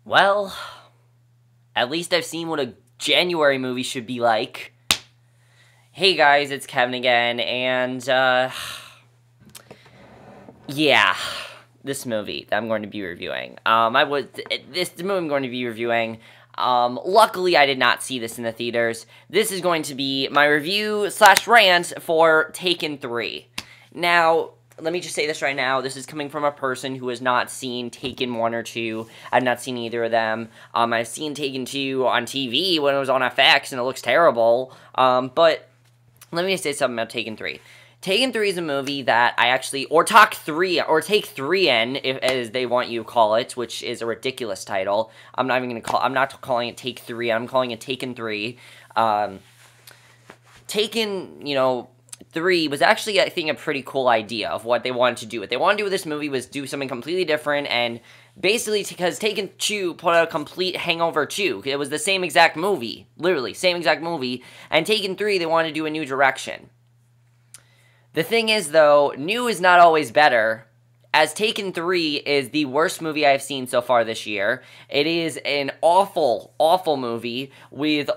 Well, at least I've seen what a January movie should be like. Hey guys, it's Kevin again, and, yeah, this movie that I'm going to be reviewing. The movie I'm going to be reviewing, luckily I did not see this in the theaters. This is going to be my review / rant for Taken 3. Now, let me just say this right now, this is coming from a person who has not seen Taken 1 or 2. I've not seen either of them. I've seen Taken 2 on TV when it was on FX, and it looks terrible. But let me say something about Taken 3. Taken 3 is a movie that I actually, or Take 3 in, as they want you to call it, which is a ridiculous title. I'm not calling it Take 3, I'm calling it Taken 3. Taken, 3 was actually, I think, a pretty cool idea of what they wanted to do. What they wanted to do with this movie was do something completely different, and basically, because Taken 2 put out a complete Hangover 2. It was the same exact movie. Literally, same exact movie. And Taken 3, they wanted to do a new direction. The thing is, though, new is not always better, as Taken 3 is the worst movie I've seen so far this year. It is an awful, awful movie with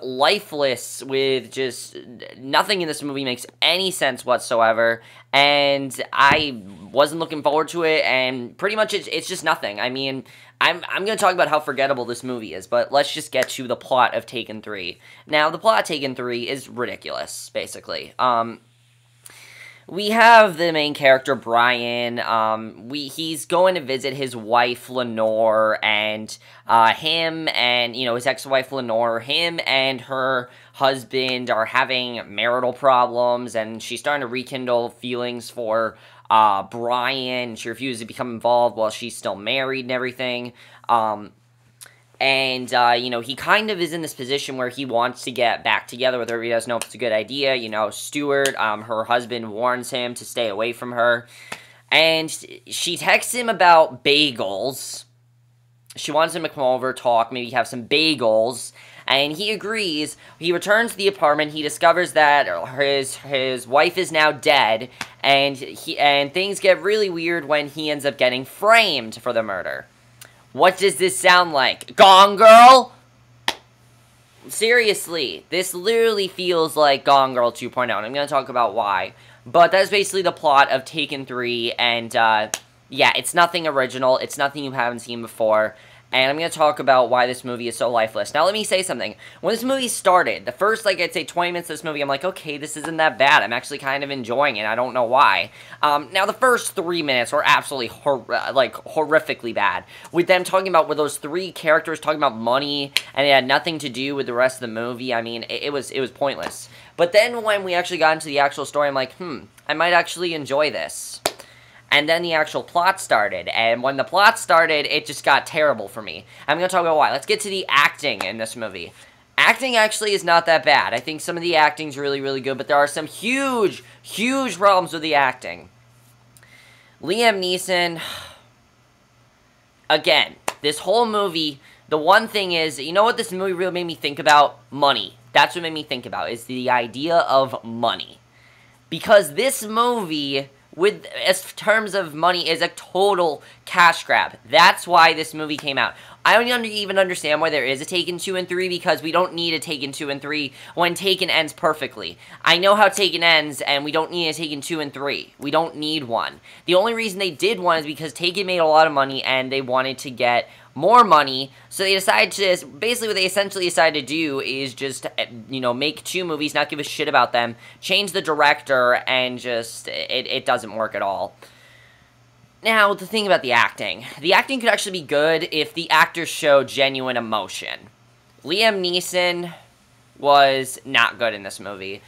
just nothing in this movie makes any sense whatsoever, and I wasn't looking forward to it, and pretty much it's just nothing. I mean, I'm going to talk about how forgettable this movie is, but let's just get to the plot of Taken 3. Now, the plot of Taken 3 is ridiculous, basically. We have the main character, Brian. He's going to visit his wife, Lenore, and him and, his ex-wife, Lenore, him and her husband are having marital problems, and she's starting to rekindle feelings for Brian. She refuses to become involved while she's still married and everything. He kind of is in this position where he wants to get back together with her. He doesn't know if it's a good idea. Stuart, her husband, warns him to stay away from her. And she texts him about bagels. She wants him to come over, talk, maybe have some bagels. And he agrees. He returns to the apartment. He discovers that his wife is now dead. And things get really weird when he ends up getting framed for the murder. What does this sound like? Gone Girl? Seriously, this literally feels like Gone Girl 2.0, and I'm going to talk about why. But that's basically the plot of Taken 3, and, yeah, it's nothing original, it's nothing you haven't seen before, and I'm going to talk about why this movie is so lifeless. Now, let me say something. When this movie started, the first, I'd say 20 minutes of this movie, I'm like, okay, this isn't that bad. I'm actually kind of enjoying it. I don't know why. Now, the first 3 minutes were absolutely, horrifically bad. With them with those 3 characters talking about money, and it had nothing to do with the rest of the movie. I mean, it was pointless. But then when we actually got into the actual story, I'm like, I might actually enjoy this. And then the actual plot started, and when the plot started, it just got terrible for me. I'm going to talk about why. Let's get to the acting in this movie. Acting actually is not that bad. I think some of the acting's really, really good, but there are some huge, huge problems with the acting. Liam Neeson, again, this whole movie, the one thing is, you know what this movie really made me think about? Money. That's what made me think about, is the idea of money. Because this movie, as terms of money, is a total cash grab. That's why this movie came out. I don't even understand why there is a Taken 2 and 3, because we don't need a Taken 2 and 3 when Taken ends perfectly. I know how Taken ends, and we don't need a Taken 2 and 3. We don't need one. The only reason they did one is because Taken made a lot of money, and they wanted to get more money, so they decided to, basically what they essentially decided to do is just, make 2 movies, not give a shit about them, change the director, and just, it doesn't work at all. Now, the thing about the acting could actually be good if the actors show genuine emotion. Liam Neeson was not good in this movie.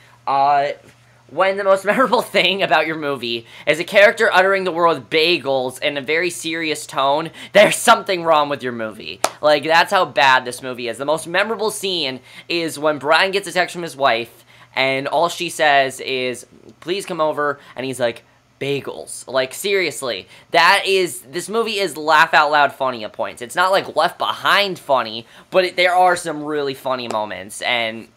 When the most memorable thing about your movie is a character uttering the word bagels in a very serious tone, there's something wrong with your movie. That's how bad this movie is. The most memorable scene is when Brian gets a text from his wife, and all she says is, please come over, and he's like, bagels. Seriously. This movie is laugh out loud funny at points. It's not Left Behind funny, but there are some really funny moments, and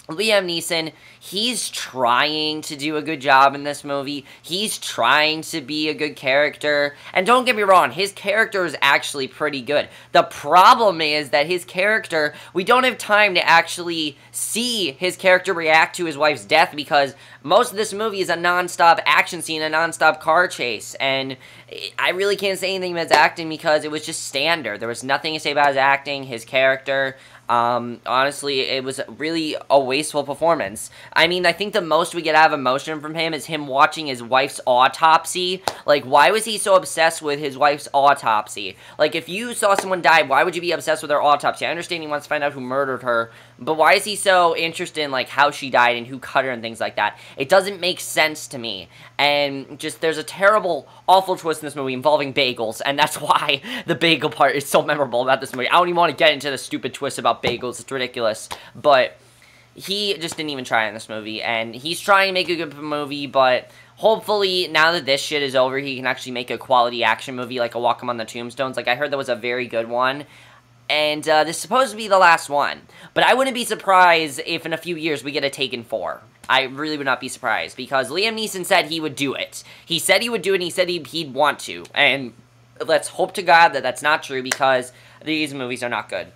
Liam Neeson, he's trying to do a good job in this movie. He's trying to be a good character. And don't get me wrong, his character is actually pretty good. The problem is that his character, we don't have time to actually see his character react to his wife's death because most of this movie is a non-stop action scene, a non-stop car chase. And I really can't say anything about his acting because it was just standard. There was nothing to say about his acting, his character. Honestly, it was really a wasteful performance. I mean, I think the most we get out of emotion from him is him watching his wife's autopsy. Like, why was he so obsessed with his wife's autopsy? Like, if you saw someone die, why would you be obsessed with their autopsy? I understand he wants to find out who murdered her, but why is he so interested in, like, how she died and who cut her and things like that? It doesn't make sense to me. And just, there's a terrible, awful twist in this movie involving bagels, and that's why the bagel part is so memorable about this movie. I don't even want to get into the stupid twist about bagels. It's ridiculous. But he just didn't even try in this movie, and he's trying to make a good movie, but hopefully, now that this shit is over, he can actually make a quality action movie like A Walk Among the Tombstones. Like, I heard that was a very good one. And this is supposed to be the last one. But I wouldn't be surprised if in a few years we get a Taken 4. I really would not be surprised, because Liam Neeson said he would do it. He said he would do it, and he said he'd want to. And let's hope to God that that's not true, because these movies are not good.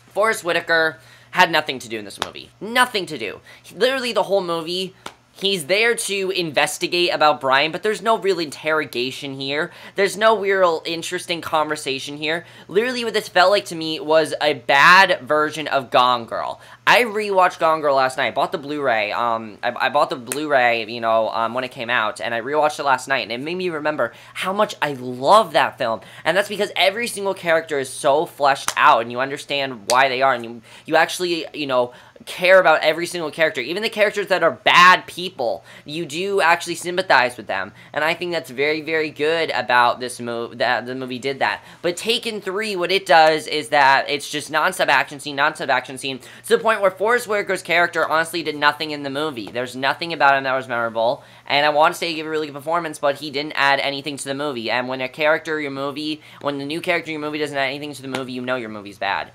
Forrest Whitaker had nothing to do in this movie. Nothing to do. Literally the whole movie, he's there to investigate about Brian, but there's no real interrogation here. There's no real interesting conversation here. Literally what this felt like to me was a bad version of Gone Girl. I rewatched Gone Girl last night. I bought the Blu-ray. I bought the Blu-ray, you know, when it came out, and I rewatched it last night, and it made me remember how much I love that film. And that's because every single character is so fleshed out, and you understand why they are, and you actually, you know, care about every single character. Even the characters that are bad people, you do actually sympathize with them. And I think that's very, very good about this movie, that the movie did that. But Taken 3, what it does is that it's just non-stop action scene, to the point where Forrest Whitaker's character honestly did nothing in the movie. There's nothing about him that was memorable. And I want to say he gave a really good performance, but he didn't add anything to the movie. And when a character in your movie, when the new character in your movie doesn't add anything to the movie, you know your movie's bad.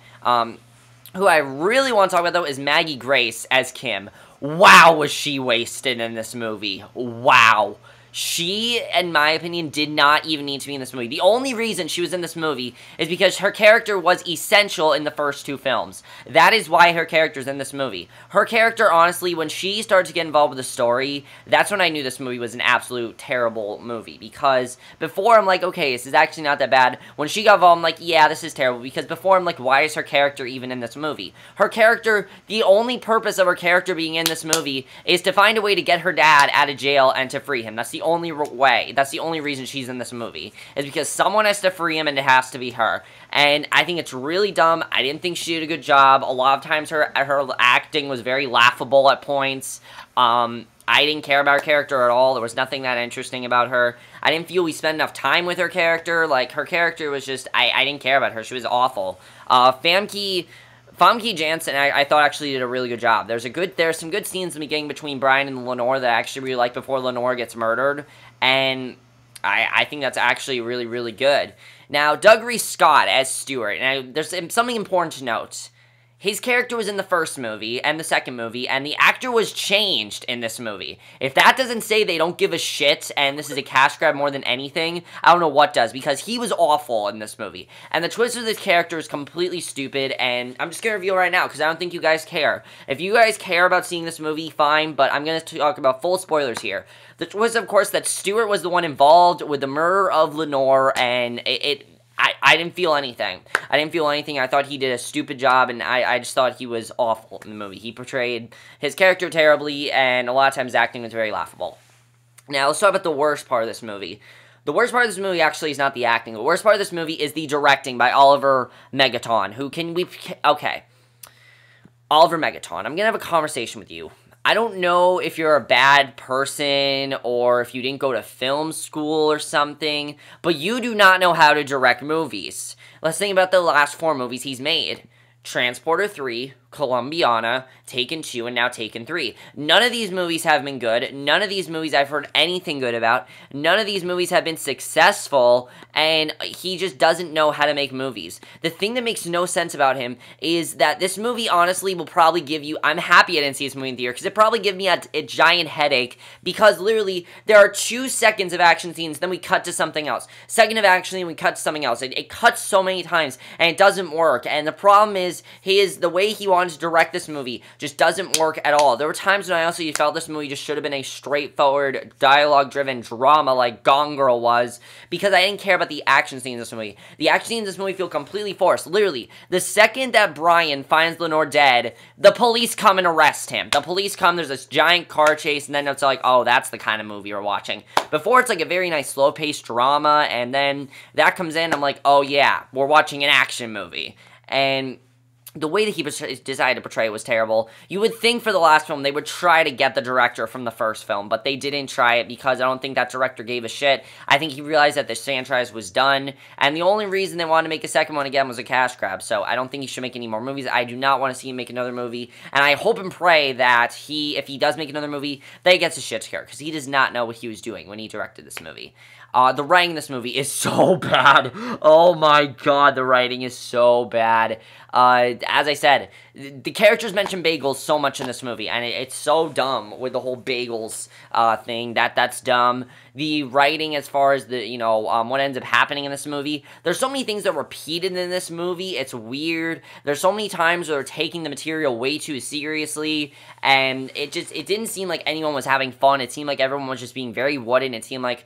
Who I really want to talk about, though, is Maggie Grace as Kim. Wow, was she wasted in this movie. Wow. She, in my opinion, did not even need to be in this movie. The only reason she was in this movie is because her character was essential in the first two films. That is why her character's in this movie. Her character, honestly, when she started to get involved with the story, that's when I knew this movie was an absolute terrible movie. Because before, I'm like, okay, this is actually not that bad. When she got involved, I'm like, yeah, this is terrible. Because before, I'm like, why is her character even in this movie? Her character, the only purpose of her character being in this movie is to find a way to get her dad out of jail and to free him. That's the only way. That's the only reason she's in this movie. Is because someone has to free him and it has to be her. And I think it's really dumb. I didn't think she did a good job. A lot of times her acting was very laughable at points. I didn't care about her character at all. There was nothing that interesting about her. I didn't feel we spent enough time with her character. Like, her character was just, I didn't care about her. She was awful. Famke Janssen, I thought actually did a really good job. There's some good scenes in the beginning between Brian and Lenore that I actually really like before Lenore gets murdered, and I think that's actually really, really good. Now, Doug Reese Scott as Stuart. Now, there's something important to note. His character was in the first movie and the second movie, and the actor was changed in this movie. If that doesn't say they don't give a shit and this is a cash grab more than anything, I don't know what does, because he was awful in this movie. And the twist of this character is completely stupid, and I'm just going to reveal right now because I don't think you guys care. If you guys care about seeing this movie, fine, but I'm going to talk about full spoilers here. The twist, of course, that Stuart was the one involved with the murder of Lenore, and I didn't feel anything. I didn't feel anything. I thought he did a stupid job, and I just thought he was awful in the movie. He portrayed his character terribly, and a lot of times acting was very laughable. Now, let's talk about the worst part of this movie. The worst part of this movie actually is not the acting. The worst part of this movie is the directing by Oliver Megaton, okay. Oliver Megaton, I'm going to have a conversation with you. I don't know if you're a bad person or if you didn't go to film school or something, but you do not know how to direct movies. Let's think about the last 4 movies he's made. Transporter 3, Columbiana, Taken 2, and now Taken 3. None of these movies have been good. None of these movies I've heard anything good about. None of these movies have been successful, and he just doesn't know how to make movies. The thing that makes no sense about him is that this movie, honestly, will probably give you... I'm happy I didn't see this movie in theater, because it probably gave me a giant headache, because literally, there are 2 seconds of action scenes, then we cut to something else. Second of action scene, we cut to something else. It cuts so many times, and it doesn't work, and the problem is, the way he wanted to direct this movie just doesn't work at all. There were times when I also felt this movie just should have been a straightforward, dialogue-driven drama like Gone Girl was, because I didn't care about the action scenes in this movie. The action scenes in this movie feel completely forced. Literally, the second that Brian finds Lenore dead, the police come and arrest him. The police come, there's this giant car chase, and then it's like, oh, that's the kind of movie we're watching. Before, it's like a very nice slow-paced drama, and then that comes in, I'm like, oh yeah, we're watching an action movie. And the way that he decided to portray it was terrible. You would think for the last film they would try to get the director from the first film, but they didn't try it because I don't think that director gave a shit. I think he realized that the franchise was done, and the only reason they wanted to make a second one again was a cash grab, so I don't think he should make any more movies. I do not want to see him make another movie, and I hope and pray that if he does make another movie, that he gets his shit together, because he does not know what he was doing when he directed this movie. The writing in this movie is so bad. Oh my god, the writing is so bad. As I said, the characters mention bagels so much in this movie, and it's so dumb with the whole bagels thing. That's dumb. The writing as far as the, what ends up happening in this movie, there's so many things that are repeated in this movie. It's weird. There's so many times where they're taking the material way too seriously, and it didn't seem like anyone was having fun. It seemed like everyone was just being very wooden. It seemed like,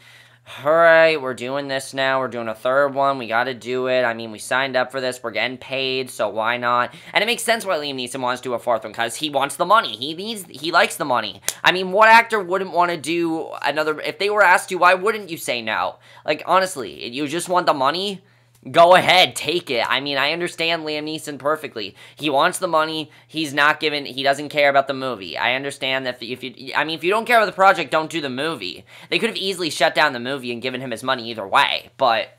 alright, we're doing this now, we're doing a third one, we gotta do it, I mean, we signed up for this, we're getting paid, so why not? And it makes sense why Liam Neeson wants to do a fourth one, because he wants the money, he likes the money. I mean, what actor wouldn't want to do another, if they were asked to, why wouldn't you say no? Like, honestly, you just want the money? Go ahead, take it. I mean, I understand Liam Neeson perfectly. He wants the money, he doesn't care about the movie. I understand that if you don't care about the project, don't do the movie. They could have easily shut down the movie and given him his money either way, but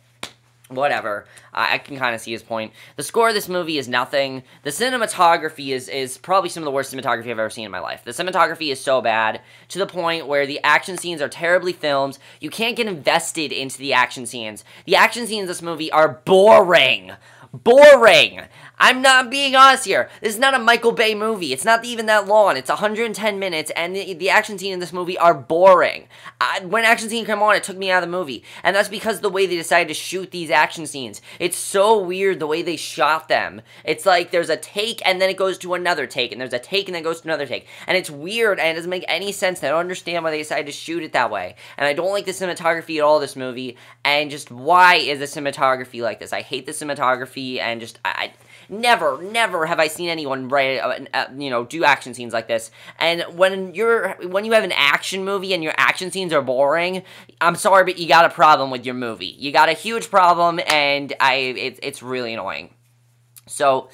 whatever. I can kind of see his point. The score of this movie is nothing. The cinematography is probably some of the worst cinematography I've ever seen in my life. The cinematography is so bad, to the point where the action scenes are terribly filmed. You can't get invested into the action scenes. The action scenes in this movie are boring. Boring! I'm not being honest here. This is not a Michael Bay movie. It's not even that long. It's 110 minutes, and the action scenes in this movie are boring. When action scenes come on, it took me out of the movie. And that's because of the way they decided to shoot these action scenes. It's so weird the way they shot them. It's like there's a take, and then it goes to another take, and there's a take, and then it goes to another take. And it's weird, and it doesn't make any sense. I don't understand why they decided to shoot it that way. And I don't like the cinematography at all, this movie. And just, why is the cinematography like this? I hate the cinematography, and just, Never have I seen anyone do action scenes like this. And when you have an action movie and your action scenes are boring, I'm sorry, but you got a problem with your movie. You got a huge problem, and it's really annoying. So,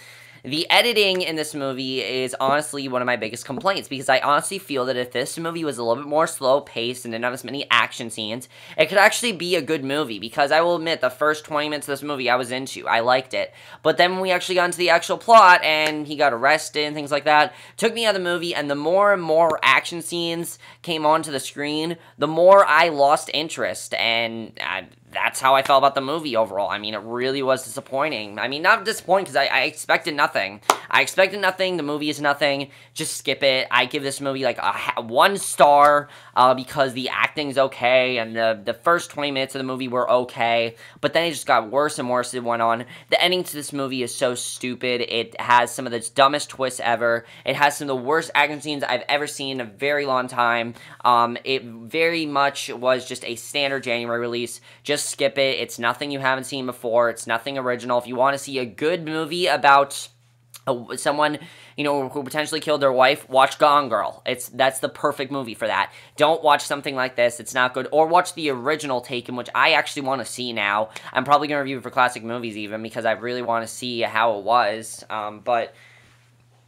the editing in this movie is honestly one of my biggest complaints, because I honestly feel that if this movie was a little bit more slow-paced and didn't have as many action scenes, it could actually be a good movie, because I will admit, the first 20 minutes of this movie I was into. I liked it. But then when we actually got into the actual plot, and he got arrested and things like that, took me out of the movie, and the more and more action scenes came onto the screen, the more I lost interest, and that's how I felt about the movie overall. I mean, it really was disappointing. I mean, not disappointing, because I expected nothing. I expected nothing. The movie is nothing. Just skip it. I give this movie, like, a 1 star, because the acting's okay, and the first 20 minutes of the movie were okay, but then it just got worse and worse as it went on. The ending to this movie is so stupid. It has some of the dumbest twists ever. It has some of the worst action scenes I've ever seen in a very long time. It very much was just a standard January release. Just skip it. It's nothing you haven't seen before. It's nothing original. If you want to see a good movie about someone, who potentially killed their wife, watch Gone Girl. That's the perfect movie for that. Don't watch something like this. It's not good. Or watch the original Taken, which I actually want to see now. I'm probably going to review it for Classic Movies even, because I really want to see how it was. But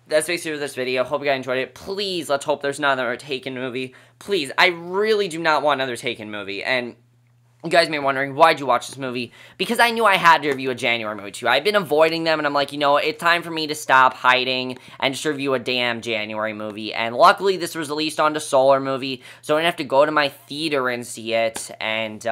that's basically this video. Hope you guys enjoyed it. Please, let's hope there's not another Taken movie. Please, I really do not want another Taken movie. And You guys may be wondering, why'd you watch this movie? Because I knew I had to review a January movie too. I've been avoiding them, and I'm like, you know, it's time for me to stop hiding and just review a damn January movie. And luckily, this was released on the Solar movie, so I didn't have to go to my theater and see it. And,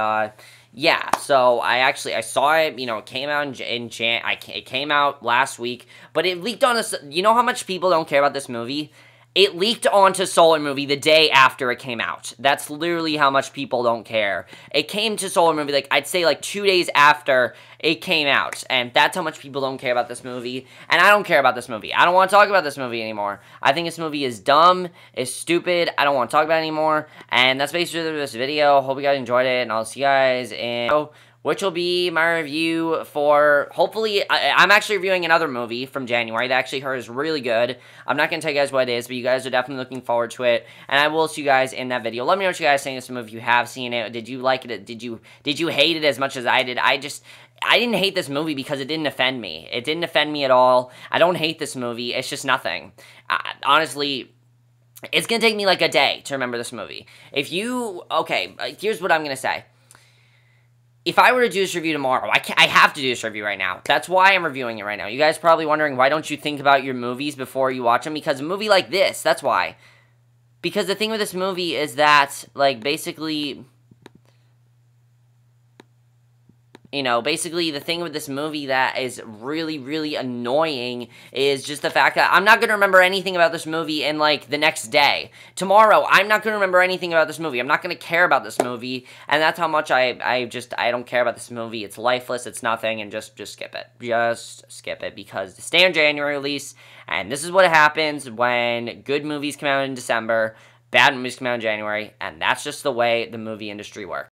yeah, so I saw it, you know, it came out it came out last week, but it leaked on us. You know how much people don't care about this movie? It leaked onto Solar Movie the day after it came out. That's literally how much people don't care. It came to Solar Movie, like, I'd say, like, 2 days after it came out. And that's how much people don't care about this movie. And I don't care about this movie. I don't want to talk about this movie anymore. I think this movie is dumb, is stupid, I don't want to talk about it anymore. And that's basically this video. Hope you guys enjoyed it, and I'll see you guys in... which will be my review for, hopefully, I'm actually reviewing another movie from January that I actually heard is really good. I'm not going to tell you guys what it is, but you guys are definitely looking forward to it, and I will see you guys in that video. Let me know what you guys think of this movie, if you have seen it. Did you like it? Did you hate it as much as I did? I didn't hate this movie because it didn't offend me. It didn't offend me at all. I don't hate this movie. It's just nothing. Honestly... it's going to take me like a day to remember this movie. Okay, here's what I'm going to say. If I were to do this review tomorrow, I have to do this review right now. That's why I'm reviewing it right now. You guys are probably wondering, why don't you think about your movies before you watch them? Because a movie like this, that's why. Because the thing with this movie is that, like, basically... you know, basically, the thing with this movie that is really, really annoying is just the fact that I'm not going to remember anything about this movie in, like, the next day. Tomorrow, I'm not going to remember anything about this movie. I'm not going to care about this movie, and that's how much I don't care about this movie. It's lifeless, it's nothing, and just skip it. Just skip it, because the standard January release, and this is what happens when good movies come out in December, bad movies come out in January, and that's just the way the movie industry works.